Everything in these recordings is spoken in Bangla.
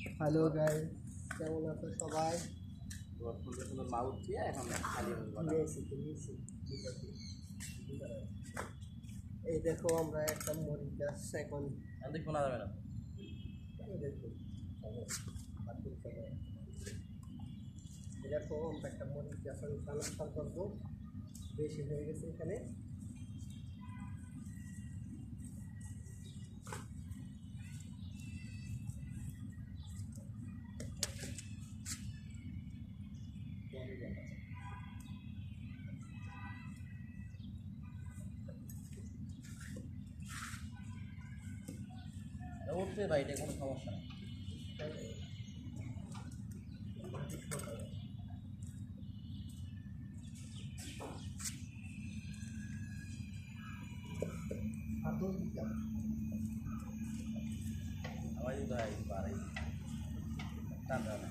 হ্যালো গাইস, কেমন আছো সবাই? সুন্দর সুন্দর মাউথ দিয়ে এখন খালি এই দেখো আমরা একটা মরিচ গাছ এখন দেখো না যাবে না। এই দেখো দেখো আমরা একটা মরিচ গাছ ট্রান্সফার করবো, বেশি হয়ে গেছে এখানে। উঠবে ভাই, এটা কোনো সমস্যা নেই। আমার যদি হয় পারে টান না।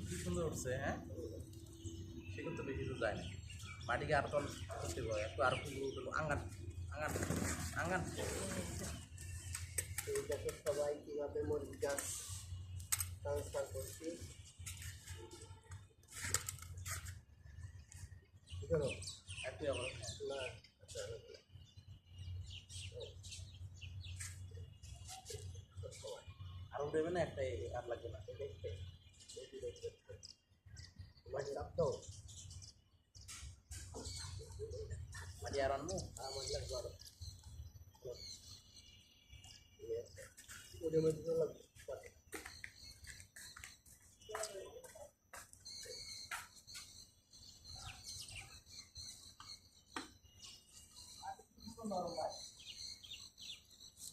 কি সুন্দর উঠছে, হ্যাঁ সেগুলো তো বেশি দূর যায় না। মাটিকে আরো তল করতে হয়, একটু আরো পুরো আঙ্গান আঙ্গান আঙ্গান। এই দেখো সবাই কীভাবে মরিচ গাছ ট্রান্সফার করছি। ধরো একটু আবার না, আরো দেবে না, একটাই আর লাগবে না। দেখতে মাটি চাপ দাও, মাটি আর আনবো। আমার লাগবে আরো। ওদের মধ্যে লাগবে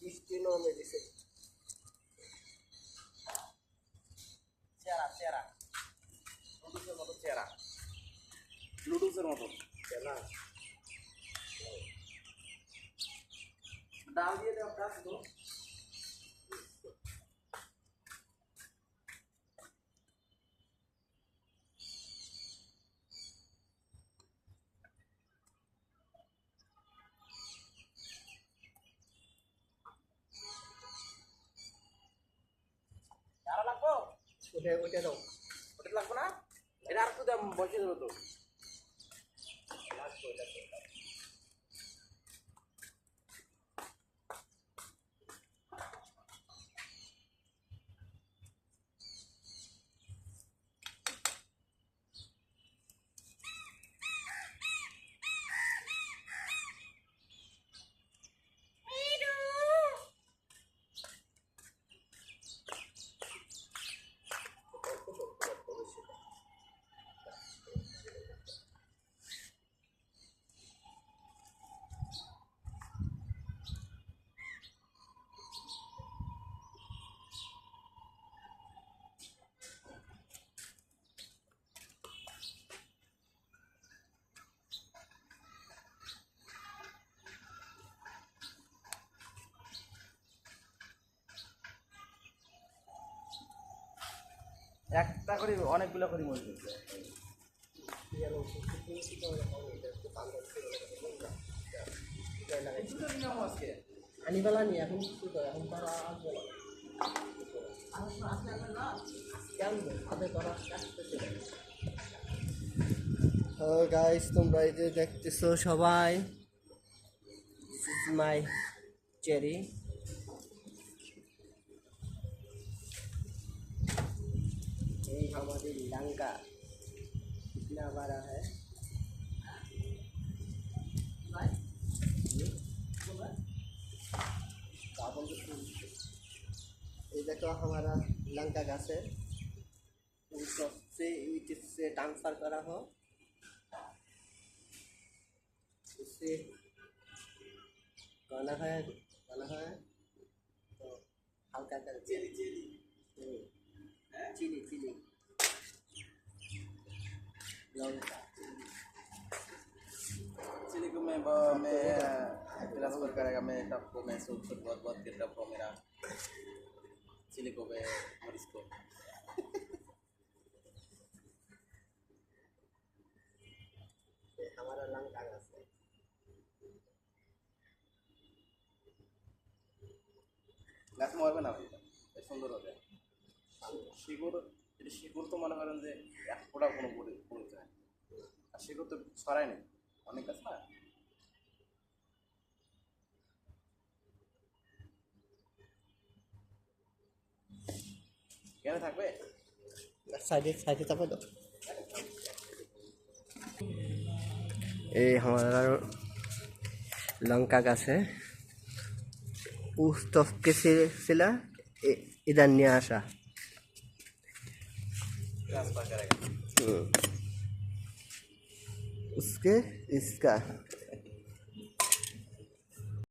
বৃষ্টি নামে দিছে। চেহারা চেহারা লুডুসের মতো, চেহারা লুডুসের মতো। না ডাল দিয়ে দেওয়া কাজ তো। আরো লাগবো? ওইটা দাও, ওটা লাগবো না, এটা আর একটু দাম বসিয়ে দেবো তো। লাগবে ওইটা। একটা করে অনেকগুলো করে মরে গেছে। আনিবেলা নি এখন কিছু করে এখন তারা আসবে না কেন হাতে করা আসতেছে। গাইস, তোমরা এই যে দেখতেছো সবাই, মাই চেরি। এই हमारी लंका कितना बड़ा है। ये देखो हमारा लंका घास है, इससे ट्रांसफर करा हो, इससे गाना है तो हल्का कर चिली लंका चिली को मैं ट्रांसफर करेगा, मैं सबको मैं सूट सूट बहुत बहुत गिर रहा हूँ मेरा चिली को मैं और इसको हमारा लंका घास है। গাছ মরবে না ভাই, এটা সুন্দর হবে। শিকড়, এটা শিকড় তো মনে করেন যে এক ফোঁটা কোনো পড়তে হয়, আর শিকড় তো ছড়ায় নেই অনেক গাছ না। কেন থাকবে? साइड साइड चापा दो। ये हमारा लंका का है उस तफ के सिला इधर नहीं आशा। ट्रांसफर करेगा उसके इसका